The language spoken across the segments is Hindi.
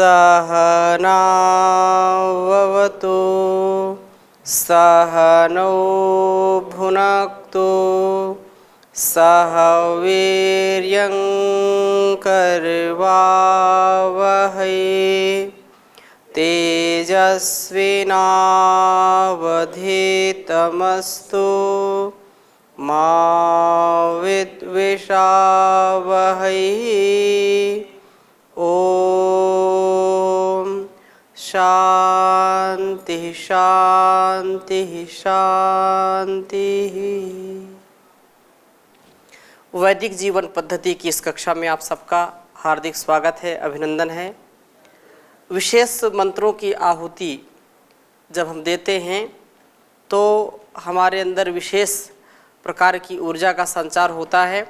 सहनाववतु सहनौ भुनक्तु सह वीर्यं करवावहै तेजस्विनावधीतमस्तु मा विद्विषावहै। ओम शांति शांति शांति। वैदिक जीवन पद्धति की इस कक्षा में आप सबका हार्दिक स्वागत है, अभिनंदन है। विशेष मंत्रों की आहुति जब हम देते हैं तो हमारे अंदर विशेष प्रकार की ऊर्जा का संचार होता है।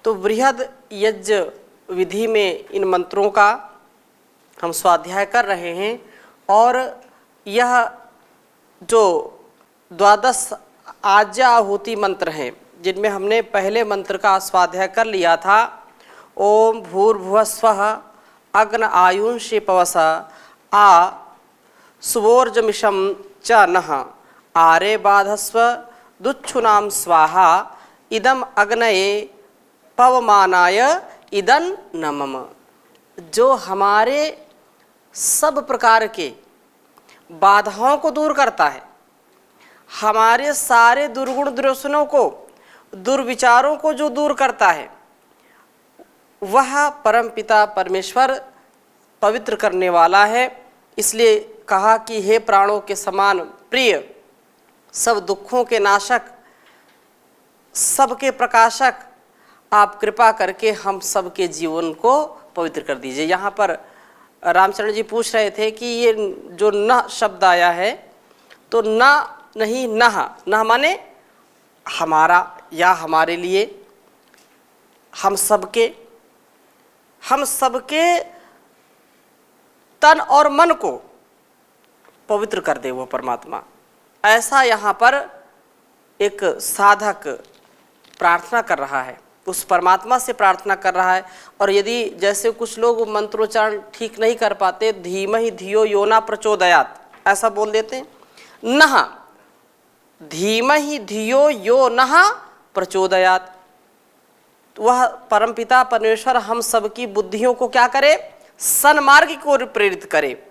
तो बृहद यज्ञ विधि में इन मंत्रों का हम स्वाध्याय कर रहे हैं और यह जो 12 आज्ञा आहुति मंत्र हैं जिनमें हमने पहले मंत्र का स्वाध्याय कर लिया था। ओम भूर्भुवः स्वः अग्न आयुंषि पवसा आ सुवोर्जमिषं च नः आरे बाधस्व दुच्छुनाम स्वाहा इदम अग्नये पवमानाय इदं नमः। जो हमारे सब प्रकार के बाधाओं को दूर करता है, हमारे सारे दुर्गुण दुर्व्यसनों को, दुर्विचारों को जो दूर करता है, वह परमपिता परमेश्वर पवित्र करने वाला है। इसलिए कहा कि हे प्राणों के समान प्रिय, सब दुखों के नाशक, सबके प्रकाशक, आप कृपा करके हम सबके जीवन को पवित्र कर दीजिए। यहाँ पर रामचरण जी पूछ रहे थे कि ये जो न शब्द आया है तो न नहीं नह माने हमारा या हमारे लिए, हम सबके तन और मन को पवित्र कर दे वो परमात्मा। ऐसा यहाँ पर एक साधक प्रार्थना कर रहा है, उस परमात्मा से प्रार्थना कर रहा है। और यदि जैसे कुछ लोग मंत्रोच्चारण ठीक नहीं कर पाते, धीमहि धियो यो न प्रचोदयात् ऐसा बोल देते हैं। नः धीमहि धियो यो नः प्रचोदयात्, वह परमपिता परमेश्वर हम सबकी बुद्धियों को क्या करे, सन्मार्ग की ओर प्रेरित करे।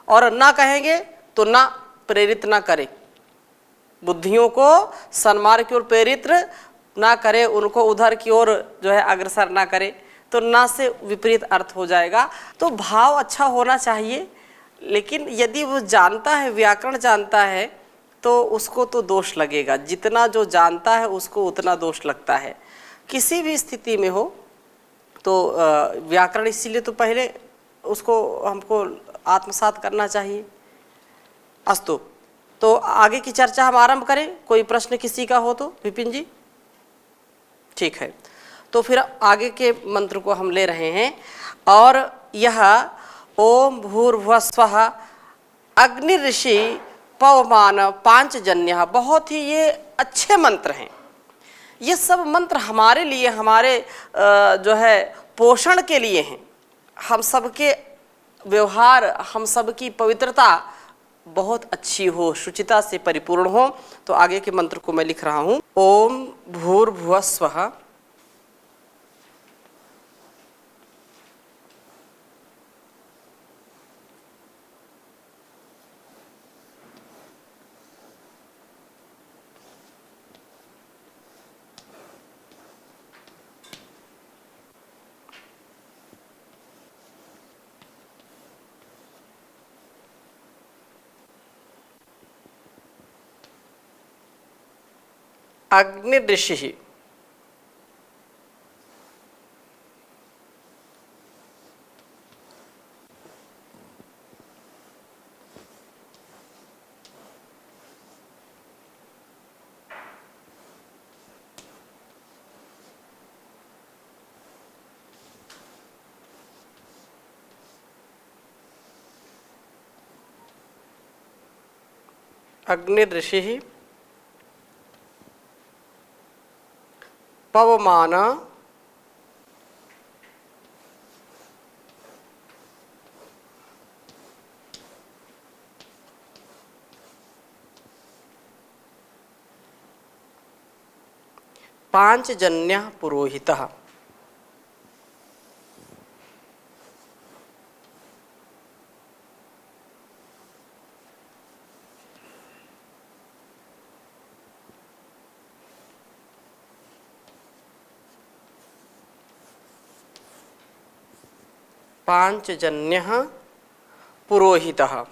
और ना कहेंगे तो ना प्रेरित ना करे, बुद्धियों को सन्मार्ग की ओर प्रेरित ना करे, उनको उधर की ओर जो है अग्रसर ना करे, तो ना से विपरीत अर्थ हो जाएगा। तो भाव अच्छा होना चाहिए, लेकिन यदि वो जानता है, व्याकरण जानता है, तो उसको तो दोष लगेगा। जितना जो जानता है उसको उतना दोष लगता है, किसी भी स्थिति में हो। तो व्याकरण इसीलिए तो पहले उसको हमको आत्मसात करना चाहिए। अस्तु, तो आगे की चर्चा हम आरंभ करें। कोई प्रश्न किसी का हो तो विपिन जी? ठीक है, तो फिर आगे के मंत्र को हम ले रहे हैं। और यह ओम भूर्भुवः स्वः अग्नि ऋषि पवमान पांचजन्य, बहुत ही ये अच्छे मंत्र हैं। ये सब मंत्र हमारे लिए, हमारे जो है पोषण के लिए हैं। हम सबके व्यवहार, हम सबकी पवित्रता बहुत अच्छी हो, शुचिता से परिपूर्ण हो। तो आगे के मंत्र को मैं लिख रहा हूँ। ओम भूर्भुवः स्वः अग्नि ऋषि अग्नि ऋषि पवमान पांचजन्यः पुरोहितः। पांचजन्यः पुरोहितः।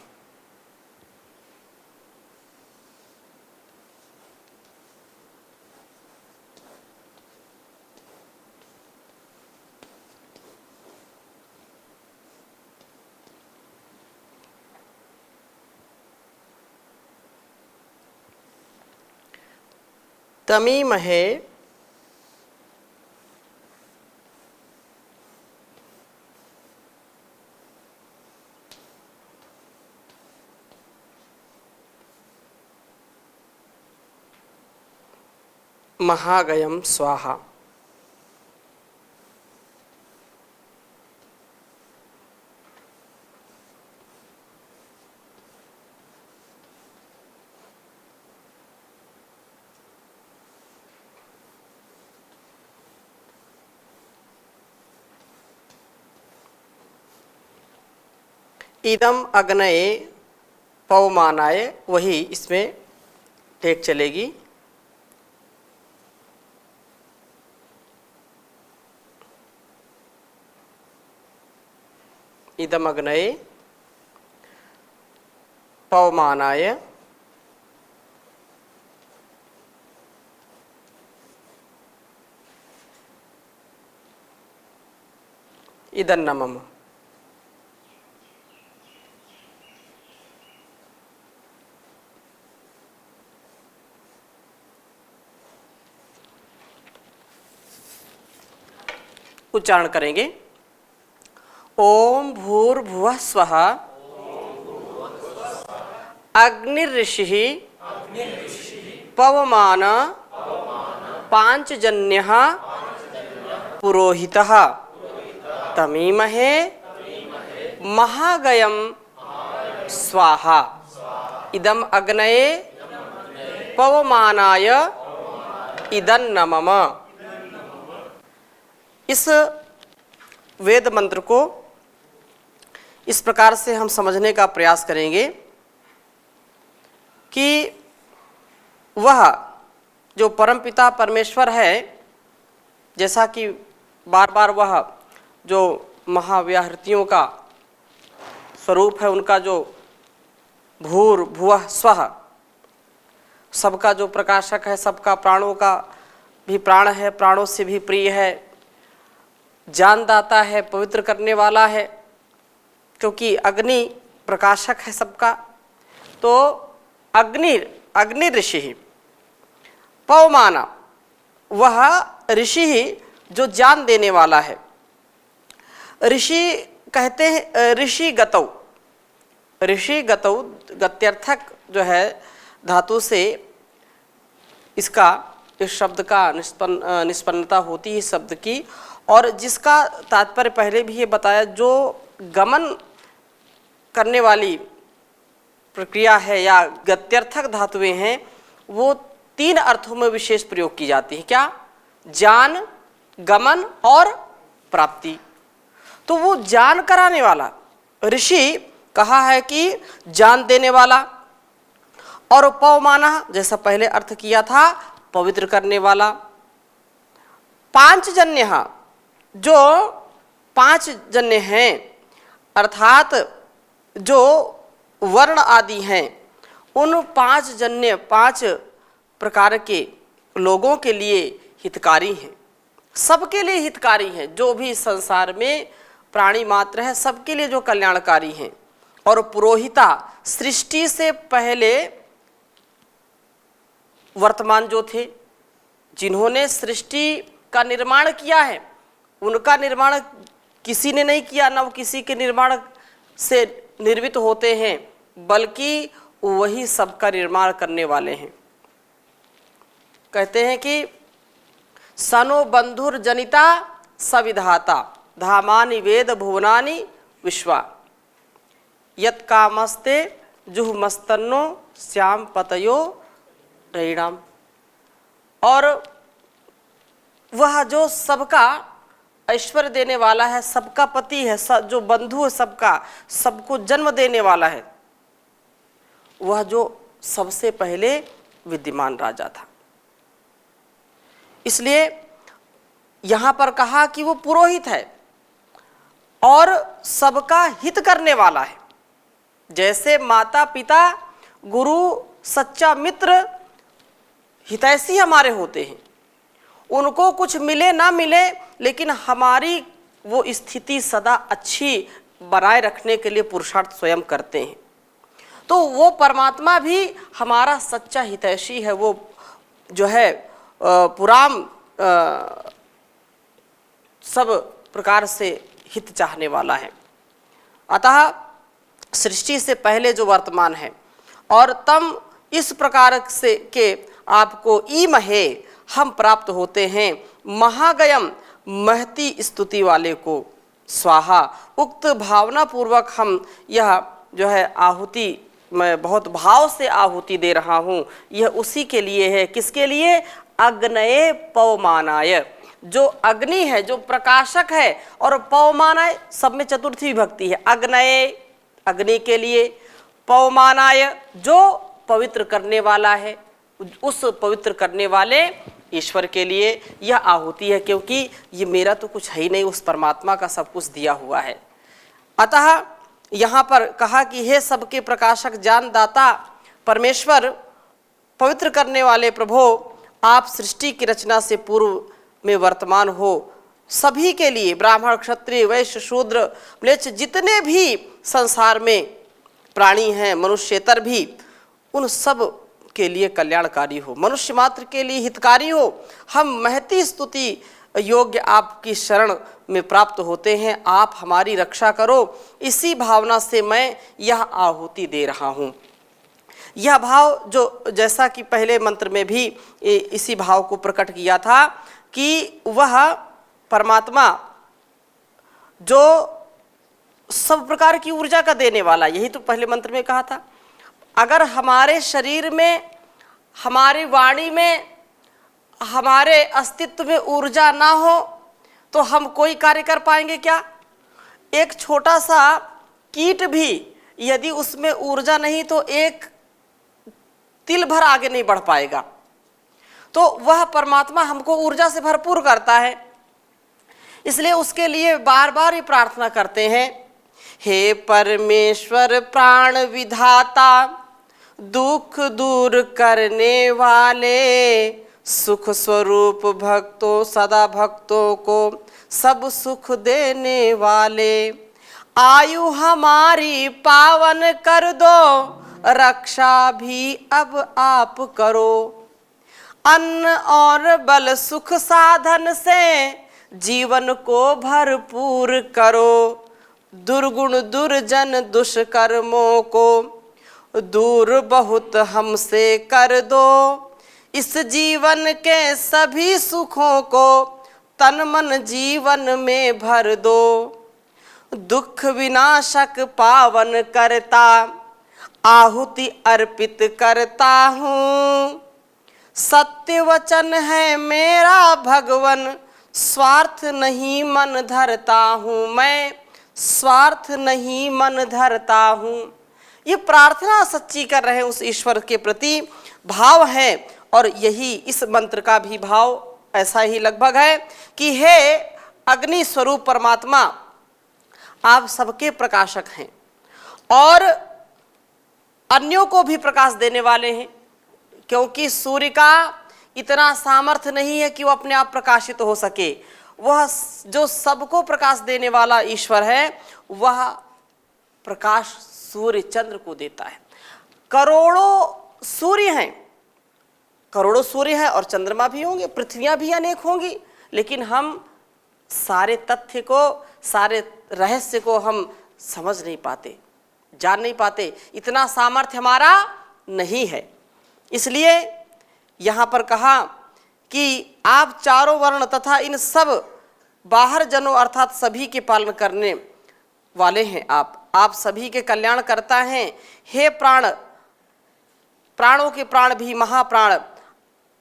तमीमहे महागयम स्वाहा। इदम अग्नये पवमानाय, वही इसमें टेक चलेगी। इदम अग्नये पवमानाय इदन्नमम्। उच्चारण करेंगे। ओम भूर्भुवः स्वः अग्निर्ऋषिः पवमान पांचजन्यः पुरोहितः तमीमहे महागयम स्वाहा। इदम अग्नये पवमानाय इदन्नमम। इस वेद मंत्र को इस प्रकार से हम समझने का प्रयास करेंगे कि वह जो परमपिता परमेश्वर है, जैसा कि बार बार वह जो महाव्याहृतियों का स्वरूप है, उनका जो भूर्भुवः स्वः, सबका जो प्रकाशक है, सबका प्राणों का भी प्राण है, प्राणों से भी प्रिय है, जानदाता है, पवित्र करने वाला है, क्योंकि अग्नि प्रकाशक है सबका। तो अग्नि ऋषि पवमाना, वह ऋषि जो जान देने वाला है। ऋषि कहते हैं ऋषि गतौ, ऋषि गतौ गत्यर्थक जो है धातु से इसका, इस शब्द का निष्पन्नता होती है शब्द की, और जिसका तात्पर्य पहले भी ये बताया, जो गमन करने वाली प्रक्रिया है या गत्यर्थक धातुएं हैं, वो तीन अर्थों में विशेष प्रयोग की जाती है। क्या? जान, गमन और प्राप्ति। तो वो जान कराने वाला ऋषि कहा है कि जान देने वाला, और पवमाना जैसा पहले अर्थ किया था पवित्र करने वाला। पांचजन्य, जो पांच जन्य हैं, अर्थात जो वर्ण आदि हैं, उन पांच जन्य, पांच प्रकार के लोगों के लिए हितकारी हैं, सबके लिए हितकारी हैं। जो भी संसार में प्राणी मात्र है, सबके लिए जो कल्याणकारी हैं। और पुरोहिता, सृष्टि से पहले वर्तमान जो थे, जिन्होंने सृष्टि का निर्माण किया है, उनका निर्माण किसी ने नहीं किया, न वो किसी के निर्माण से निर्मित होते हैं, बल्कि वही सबका निर्माण करने वाले हैं। कहते हैं कि सनो बंधुर जनिता सविधाता धामानि वेद भुवनानि विश्वा यत् कामस्ते जुहमस्तन्नो श्याम पतयो रैणाम। और वह जो सबका ऐश्वर्य देने वाला है, सबका पति है, जो बंधु है सबका, सबको जन्म देने वाला है, वह जो सबसे पहले विद्यमान राजा था। इसलिए यहां पर कहा कि वो पुरोहित है और सबका हित करने वाला है। जैसे माता पिता, गुरु, सच्चा मित्र, हितैषी हमारे होते हैं, उनको कुछ मिले ना मिले, लेकिन हमारी वो स्थिति सदा अच्छी बनाए रखने के लिए पुरुषार्थ स्वयं करते हैं। तो वो परमात्मा भी हमारा सच्चा हितैषी है, वो जो है पुराम सब प्रकार से हित चाहने वाला है। अतः सृष्टि से पहले जो वर्तमान है और तम इस प्रकार से के आपको ईमहे हम प्राप्त होते हैं, महागयम महती स्तुति वाले को स्वाहा। उक्त भावना पूर्वक हम यह जो है आहुति, मैं बहुत भाव से आहुति दे रहा हूँ, यह उसी के लिए है। किसके लिए? अग्नये पवमानाय। जो अग्नि है, जो प्रकाशक है, और पवमानाय सब में चतुर्थी विभक्ति है। अग्नये अग्नि के लिए, पवमानाय जो पवित्र करने वाला है, उस पवित्र करने वाले ईश्वर के लिए यह आहुति है, क्योंकि ये मेरा तो कुछ है ही नहीं, उस परमात्मा का सब कुछ दिया हुआ है। अतः यहाँ पर कहा कि हे सबके प्रकाशक ज्ञानदाता परमेश्वर, पवित्र करने वाले प्रभो, आप सृष्टि की रचना से पूर्व में वर्तमान हो। सभी के लिए, ब्राह्मण, क्षत्रिय, वैश्य, शूद्र, म्लेच्छ, जितने भी संसार में प्राणी हैं, मनुष्येतर भी, उन सब के लिए कल्याणकारी हो, मनुष्य मात्र के लिए हितकारी हो। हम महती स्तुति योग्य आपकी शरण में प्राप्त होते हैं, आप हमारी रक्षा करो। इसी भावना से मैं यह आहुति दे रहा हूँ। यह भाव जो जैसा कि पहले मंत्र में भी इसी भाव को प्रकट किया था कि वह परमात्मा जो सब प्रकार की ऊर्जा का देने वाला, यही तो पहले मंत्र में कहा था। अगर हमारे शरीर में, हमारी वाणी में, हमारे अस्तित्व में ऊर्जा ना हो तो हम कोई कार्य कर पाएंगे क्या? एक छोटा सा कीट भी यदि उसमें ऊर्जा नहीं तो एक तिल भर आगे नहीं बढ़ पाएगा। तो वह परमात्मा हमको ऊर्जा से भरपूर करता है, इसलिए उसके लिए बार बार ये प्रार्थना करते हैं, हे परमेश्वर प्राण विधाता, दुख दूर करने वाले, सुख स्वरूप भक्तों, सदा भक्तों को सब सुख देने वाले, आयु हमारी पावन कर दो, रक्षा भी अब आप करो, अन्न और बल सुख साधन से जीवन को भरपूर करो, दुर्गुण दुर्जन दुष्कर्मों को दूर बहुत हमसे कर दो, इस जीवन के सभी सुखों को तन मन जीवन में भर दो, दुख विनाशक पावन करता, आहुति अर्पित करता हूँ, सत्य वचन है मेरा भगवन, स्वार्थ नहीं मन धरता हूँ, मैं स्वार्थ नहीं मन धरता हूँ। ये प्रार्थना सच्ची कर रहे हैं उस ईश्वर के प्रति, भाव है। और यही इस मंत्र का भी भाव ऐसा ही लगभग है कि हे अग्नि स्वरूप परमात्मा, आप सबके प्रकाशक हैं और अन्यों को भी प्रकाश देने वाले हैं, क्योंकि सूर्य का इतना सामर्थ्य नहीं है कि वो अपने आप प्रकाशित हो सके। वह जो सबको प्रकाश देने वाला ईश्वर है, वह प्रकाश सूर्य चंद्र को देता है। करोड़ों सूर्य हैं, करोड़ों सूर्य हैं और चंद्रमा भी होंगे, पृथ्वियां भी अनेक होंगी, लेकिन हम सारे तथ्य को, सारे रहस्य को हम समझ नहीं पाते, जान नहीं पाते, इतना सामर्थ्य हमारा नहीं है। इसलिए यहाँ पर कहा कि आप चारों वर्ण तथा इन सब बाहर जनों अर्थात सभी के पालन करने वाले हैं। आप सभी के कल्याण करता हैं। हे प्राण, प्राणों के प्राण भी महाप्राण,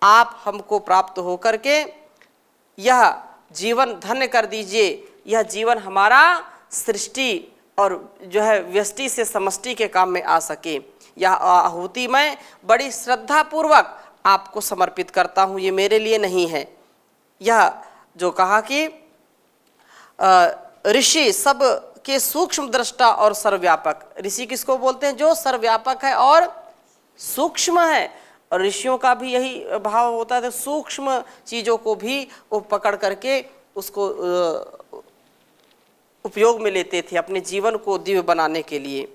आप हमको प्राप्त होकर के यह जीवन धन्य कर दीजिए, यह जीवन हमारा सृष्टि और जो है व्यष्टि से समष्टि के काम में आ सके। यह आहुति मैं बड़ी श्रद्धा पूर्वक आपको समर्पित करता हूँ, ये मेरे लिए नहीं है। यह जो कहा कि ऋषि सब के सूक्ष्म दृष्टा और सर्वव्यापक। ऋषि किसको बोलते हैं? जो सर्वव्यापक है और सूक्ष्म है। और ऋषियों का भी यही भाव होता है, सूक्ष्म चीज़ों को भी वो पकड़ करके उसको उपयोग में लेते थे अपने जीवन को दिव्य बनाने के लिए।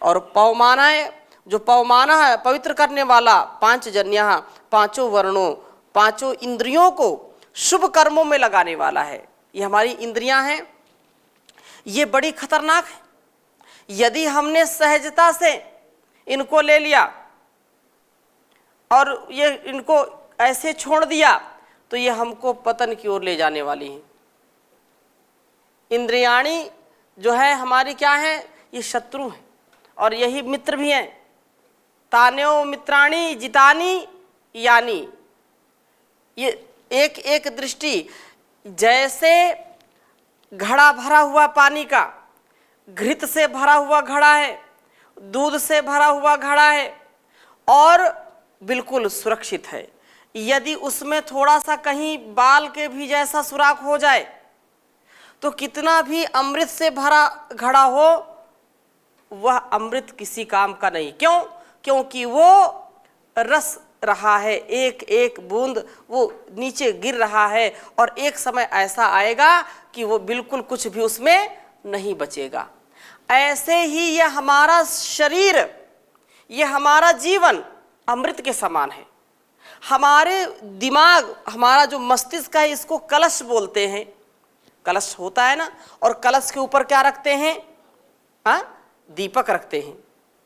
और पवमाना है, जो पवमाना है पवित्र करने वाला, पांच जन्य, पांचों वर्णों, पांचों इंद्रियों को शुभ कर्मों में लगाने वाला है। ये हमारी इंद्रियां हैं, ये बड़ी खतरनाक है। यदि हमने सहजता से इनको ले लिया और ये इनको ऐसे छोड़ दिया तो ये हमको पतन की ओर ले जाने वाली हैं। इंद्रियाणी जो है हमारी क्या है? ये शत्रु हैं और यही मित्र भी हैं। तान्यो मित्राणी जितानी यानी, ये एक एक दृष्टि, जैसे घड़ा भरा हुआ पानी का, घृत से भरा हुआ घड़ा है, दूध से भरा हुआ घड़ा है और बिल्कुल सुरक्षित है। यदि उसमें थोड़ा सा कहीं बाल के भी जैसा सुराख हो जाए तो कितना भी अमृत से भरा घड़ा हो, वह अमृत किसी काम का नहीं। क्यों? क्योंकि वो रस रहा है, एक एक बूंद वो नीचे गिर रहा है और एक समय ऐसा आएगा कि वो बिल्कुल कुछ भी उसमें नहीं बचेगा। ऐसे ही ये हमारा शरीर, ये हमारा जीवन अमृत के समान है। हमारे दिमाग, हमारा जो मस्तिष्क है, इसको कलश बोलते हैं। कलश होता है ना, और कलश के ऊपर क्या रखते हैं? दीपक रखते हैं।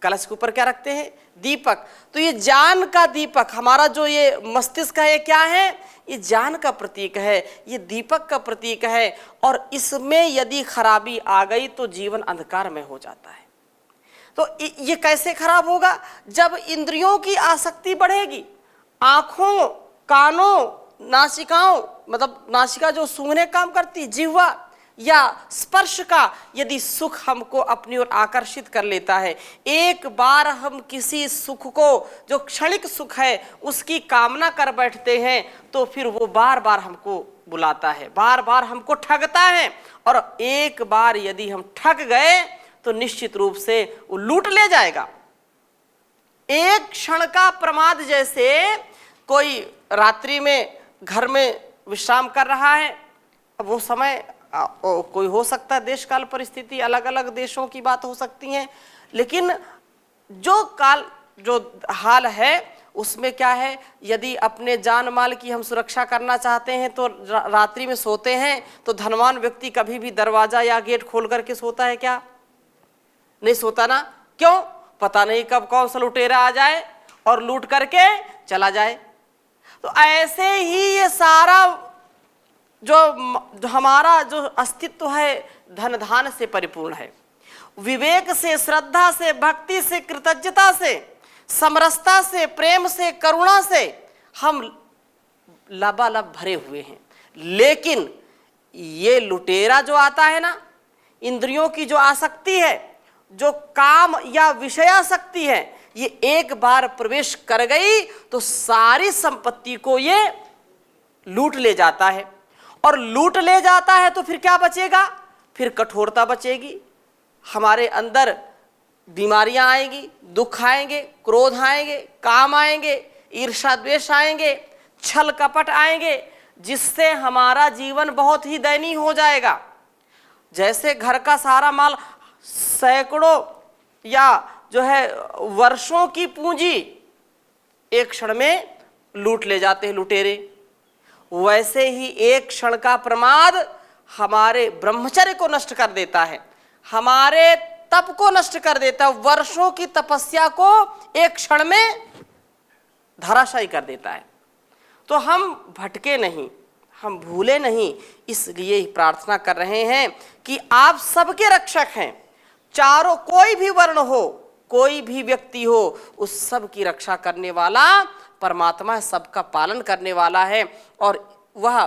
कलश के ऊपर क्या रखते हैं? दीपक। तो ये जान का दीपक, हमारा जो ये मस्तिष्क है, ये क्या है? ये जान का प्रतीक है, ये दीपक का प्रतीक है। और इसमें यदि खराबी आ गई तो जीवन अंधकार में हो जाता है। तो ये कैसे खराब होगा? जब इंद्रियों की आसक्ति बढ़ेगी, आँखों, कानों, नासिकाओं, मतलब नासिका जो सूंघने काम करती, जिह्वा या स्पर्श का यदि सुख हमको अपनी ओर आकर्षित कर लेता है, एक बार हम किसी सुख को, जो क्षणिक सुख है, उसकी कामना कर बैठते हैं तो फिर वो बार बार हमको बुलाता है, बार बार हमको ठगता है। और एक बार यदि हम ठग गए तो निश्चित रूप से वो लूट ले जाएगा। एक क्षण का प्रमाद, जैसे कोई रात्रि में घर में विश्राम कर रहा है, अब वो समय कोई हो सकता है, देश काल परिस्थिति अलग अलग देशों की बात हो सकती है, लेकिन जो काल, जो हाल है उसमें क्या है? यदि अपने जान माल की हम सुरक्षा करना चाहते हैं तो रात्रि में सोते हैं, तो धनवान व्यक्ति कभी भी दरवाजा या गेट खोल करके सोता है क्या? नहीं सोता ना। क्यों? पता नहीं कब कौन सा लुटेरा आ जाए और लूट करके चला जाए। तो ऐसे ही ये सारा जो हमारा जो अस्तित्व है धन धान से परिपूर्ण है। विवेक से, श्रद्धा से, भक्ति से, कृतज्ञता से, समरसता से, प्रेम से, करुणा से हम लबालब भरे हुए हैं। लेकिन ये लुटेरा जो आता है ना, इंद्रियों की जो आसक्ति है, जो काम या विषयासक्ति है, ये एक बार प्रवेश कर गई तो सारी संपत्ति को ये लूट ले जाता है। और लूट ले जाता है तो फिर क्या बचेगा? फिर कठोरता बचेगी, हमारे अंदर बीमारियां आएंगी, दुख आएंगे, क्रोध आएंगे, काम आएंगे, ईर्ष्या द्वेष आएंगे, छल कपट आएंगे, जिससे हमारा जीवन बहुत ही दयनीय हो जाएगा। जैसे घर का सारा माल, सैकड़ों या जो है वर्षों की पूंजी एक क्षण में लूट ले जाते हैं लुटेरे, वैसे ही एक क्षण का प्रमाद हमारे ब्रह्मचर्य को नष्ट कर देता है, हमारे तप को नष्ट कर देता है, वर्षों की तपस्या को एक क्षण में धराशायी कर देता है। तो हम भटके नहीं, हम भूले नहीं, इसलिए ही प्रार्थना कर रहे हैं कि आप सबके रक्षक हैं। चारों, कोई भी वर्ण हो, कोई भी व्यक्ति हो, उस सब की रक्षा करने वाला परमात्मा सबका पालन करने वाला है। और वह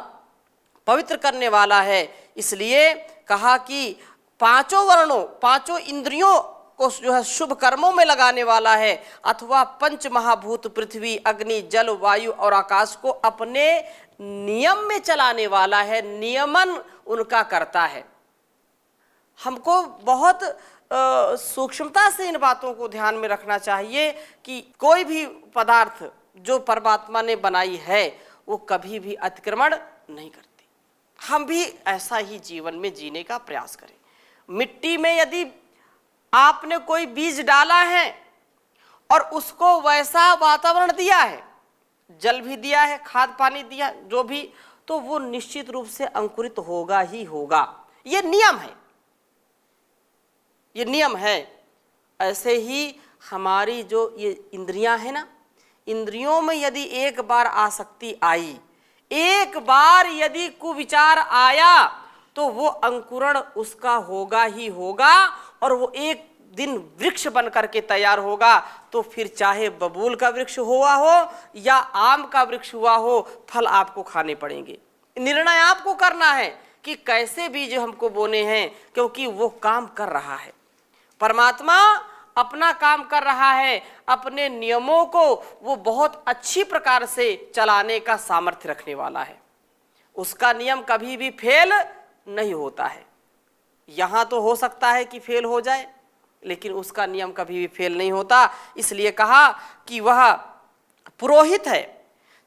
पवित्र करने वाला है। इसलिए कहा कि पांचों वर्णों, पांचों इंद्रियों को जो है शुभ कर्मों में लगाने वाला है, अथवा पंच महाभूत पृथ्वी, अग्नि, जल, वायु और आकाश को अपने नियम में चलाने वाला है, नियमन उनका करता है। हमको बहुत सूक्ष्मता से इन बातों को ध्यान में रखना चाहिए कि कोई भी पदार्थ जो परमात्मा ने बनाई है वो कभी भी अतिक्रमण नहीं करती। हम भी ऐसा ही जीवन में जीने का प्रयास करें। मिट्टी में यदि आपने कोई बीज डाला है और उसको वैसा वातावरण दिया है, जल भी दिया है, खाद पानी दिया, जो भी, तो वो निश्चित रूप से अंकुरित होगा ही होगा। ये नियम है, ये नियम है। ऐसे ही हमारी जो ये इंद्रियां हैं ना, इंद्रियों में यदि एक बार आसक्ति आई, एक बार यदि कुविचार आया, तो वो अंकुरण उसका होगा ही होगा और वो एक दिन वृक्ष बन करके तैयार होगा। तो फिर चाहे बबूल का वृक्ष हुआ हो या आम का वृक्ष हुआ हो, फल आपको खाने पड़ेंगे। निर्णय आपको करना है कि कैसे बीज हमको बोने हैं, क्योंकि वो काम कर रहा है। परमात्मा अपना काम कर रहा है, अपने नियमों को वो बहुत अच्छी प्रकार से चलाने का सामर्थ्य रखने वाला है। उसका नियम कभी भी फेल नहीं होता है। यहाँ तो हो सकता है कि फेल हो जाए, लेकिन उसका नियम कभी भी फेल नहीं होता। इसलिए कहा कि वह पुरोहित है,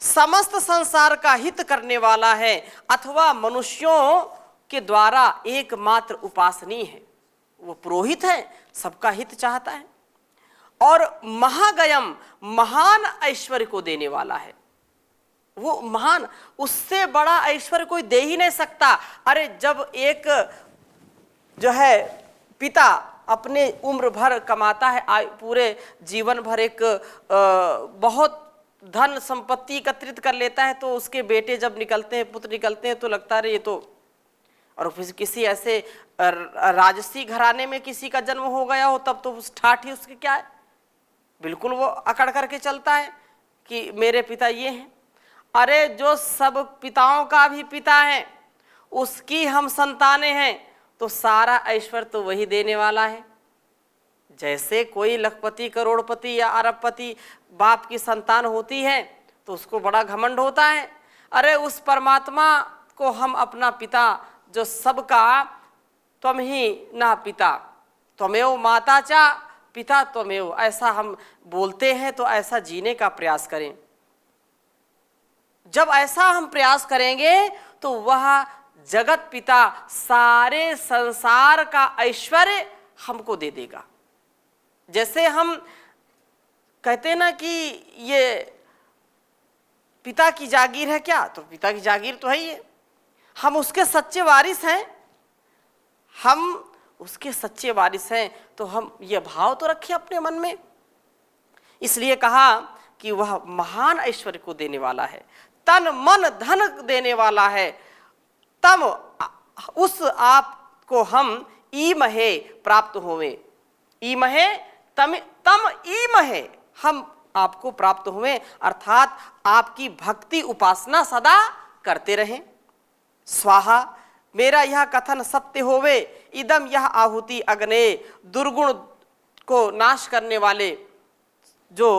समस्त संसार का हित करने वाला है, अथवा मनुष्यों के द्वारा एकमात्र उपासनीय है। वो पुरोहित है, सबका हित चाहता है, और महागयम, महान ऐश्वर्य को देने वाला है। वो महान, उससे बड़ा ऐश्वर्य कोई दे ही नहीं सकता। अरे जब एक जो है पिता अपने उम्र भर कमाता है, पूरे जीवन भर एक बहुत धन संपत्ति एकत्रित कर लेता है, तो उसके बेटे जब निकलते हैं, पुत्र निकलते हैं, तो लगता है ये तो, और फिर किसी ऐसे राजसी घराने में किसी का जन्म हो गया हो, तब तो उस ठाठ ही उसके क्या है, बिल्कुल वो अकड़ करके चलता है कि मेरे पिता ये हैं। अरे जो सब पिताओं का भी पिता है, उसकी हम संतानें हैं, तो सारा ऐश्वर्य तो वही देने वाला है। जैसे कोई लखपति, करोड़पति या अरबपति बाप की संतान होती है तो उसको बड़ा घमंड होता है। अरे उस परमात्मा को हम अपना पिता, जो सबका, त्वम ही ना पिता त्वमेव माता चा पिता त्वमेव, ऐसा हम बोलते हैं, तो ऐसा जीने का प्रयास करें। जब ऐसा हम प्रयास करेंगे तो वह जगत पिता सारे संसार का ऐश्वर्य हमको दे देगा। जैसे हम कहते हैं ना कि ये पिता की जागीर है क्या, तो पिता की जागीर तो है ही है, हम उसके सच्चे वारिस हैं, हम उसके सच्चे वारिस हैं, तो हम ये भाव तो रखें अपने मन में। इसलिए कहा कि वह महान ऐश्वर्य को देने वाला है, तन मन धन देने वाला है, तम उस आप को हम ईमहे प्राप्त होवे, ईमहे तम ईमहे, हम आपको प्राप्त हुए, अर्थात आपकी भक्ति उपासना सदा करते रहें। स्वाहा, मेरा यह कथन सत्य होवे, इदम यह आहुति अग्ने, दुर्गुण को नाश करने वाले जो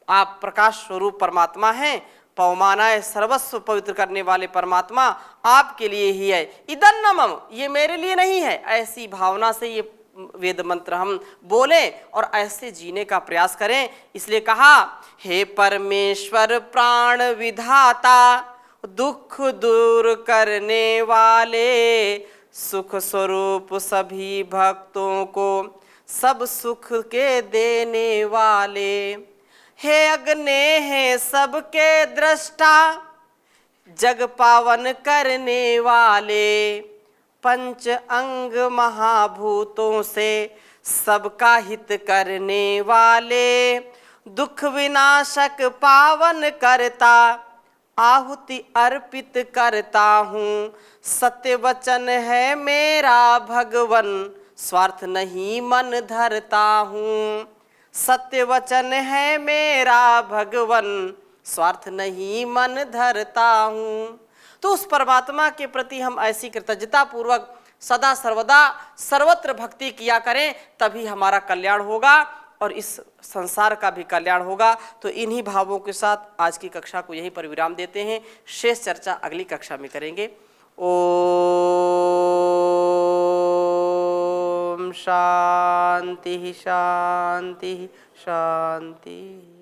आप प्रकाश स्वरूप परमात्मा हैं, पवमानाय सर्वस्व पवित्र करने वाले परमात्मा आपके लिए ही है। इदन्नमम, ये मेरे लिए नहीं है, ऐसी भावना से ये वेद मंत्र हम बोले और ऐसे जीने का प्रयास करें। इसलिए कहा, हे परमेश्वर प्राण विधाता, दुख दूर करने वाले, सुख स्वरूप सभी भक्तों को सब सुख के देने वाले, हे अग्ने है सबके दृष्टा, जग पावन करने वाले, पंच अंग महाभूतों से सबका हित करने वाले, दुख विनाशक पावन करता, आहुति अर्पित करता हूँ, सत्य वचन है मेरा भगवन, स्वार्थ नहीं मन धरता हूँ, सत्य वचन है मेरा भगवन, स्वार्थ नहीं मन धरता हूँ। तो उस परमात्मा के प्रति हम ऐसी कृतज्ञता पूर्वक सदा सर्वदा सर्वत्र भक्ति किया करें, तभी हमारा कल्याण होगा और इस संसार का भी कल्याण होगा। तो इन्हीं भावों के साथ आज की कक्षा को यहीं पर विराम देते हैं। शेष चर्चा अगली कक्षा में करेंगे। ओम शांति शांति शांति।